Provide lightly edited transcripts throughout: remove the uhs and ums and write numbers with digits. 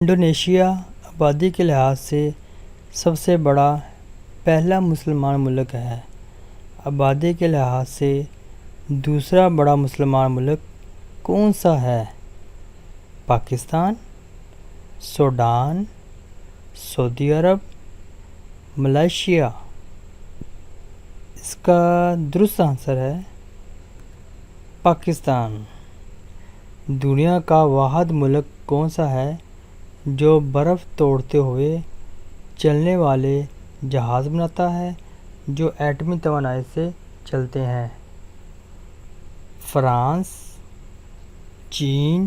Indonesia آبادی کے لحاظ سے سب سے بڑا پہلا مسلمان ملک ہے۔ آبادی کے لحاظ سے دوسرا بڑا مسلمان ملک کون سا ہے؟ پاکستان، سوڈان، سعودی عرب، ملائیشیا۔ اس کا درست آنسر ہے پاکستان۔ دنیا کا واحد ملک کون سا ہے جو برف توڑتے ہوئے چلنے والے جہاز بناتا ہے جو ایٹمی توانائی سے چلتے ہیں؟ فرانس، چین،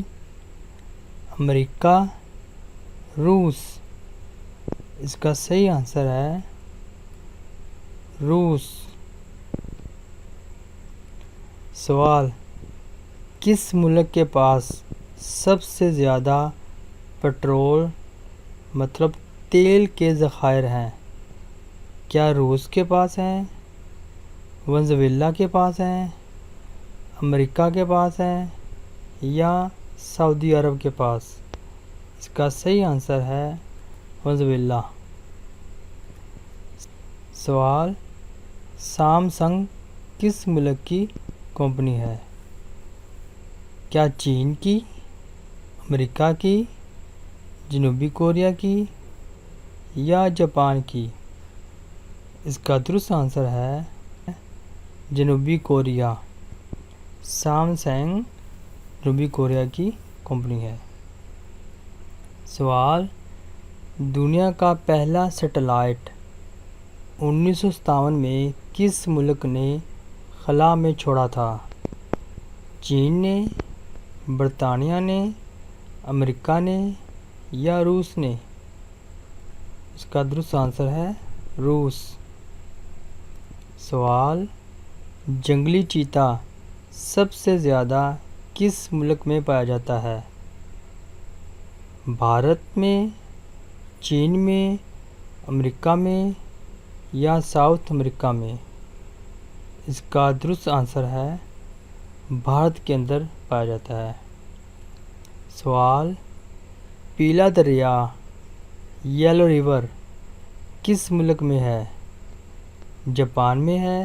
امریکہ، روس۔ اس کا صحیح آنسر ہے روس۔ سوال: کس ملک کے پاس سب سے زیادہ پٹرول مطلب تیل کے ذخائر ہیں؟ کیا روس کے پاس ہیں، ونزویلا کے پاس ہیں، امریکہ کے پاس ہیں یا سعودی عرب کے پاس؟ اس کا صحیح آنسر ہے ونزویلا۔ سوال: سامسنگ کس ملک کی کمپنی ہے؟ کیا چین کی، امریکہ کی، جنوبی کوریا کی یا جاپان کی؟ اس کا درست آنسر ہے جنوبی کوریا۔ سامسنگ جنوبی کوریا کی کمپنی ہے۔ سوال: دنیا کا پہلا سیٹلائٹ 1957 میں کس ملک نے خلا میں چھوڑا تھا؟ چین نے، برطانیہ نے، امریکہ نے یا روس نے؟ اس کا درست آنسر ہے روس۔ سوال: جنگلی چیتا سب سے زیادہ کس ملک میں پایا جاتا ہے؟ بھارت میں، چین میں، امریکہ میں یا ساؤتھ امریکہ میں؟ اس کا درست آنسر ہے بھارت کے اندر پایا جاتا ہے۔ سوال: پیلا دریا یلو ریور کس ملک میں ہے؟ جاپان میں ہے،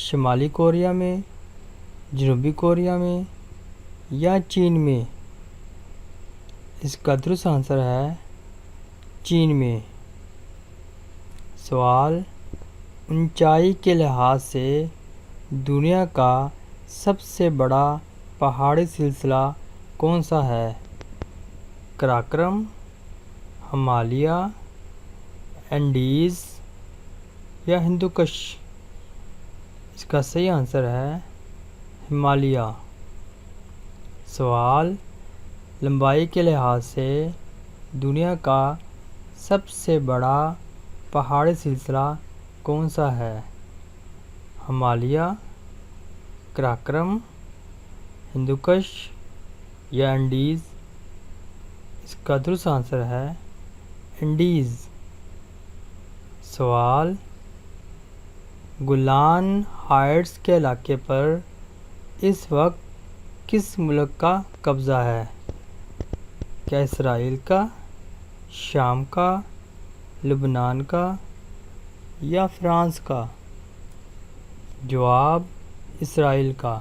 شمالی کوریا میں، جنوبی کوریا میں یا چین میں؟ اس کا درست آنسر ہے چین میں۔ سوال: اونچائی کے لحاظ سے دنیا کا سب سے بڑا پہاڑی سلسلہ کون سا ہے؟ قراقرم، ہمالیہ، اینڈیز یا ہندوکش؟ اس کا صحیح آنسر ہے ہمالیہ۔ سوال: لمبائی کے لحاظ سے دنیا کا سب سے بڑا پہاڑی سلسلہ کون سا ہے؟ ہمالیہ، قراقرم، ہندوکش یا اینڈیز؟ اس کا درست آنسر ہے اینڈیز۔ سوال: گولان ہائٹس کے علاقے پر اس وقت کس ملک کا قبضہ ہے؟ کیا اسرائیل کا، شام کا، لبنان کا یا فرانس کا؟ جواب: اسرائیل کا۔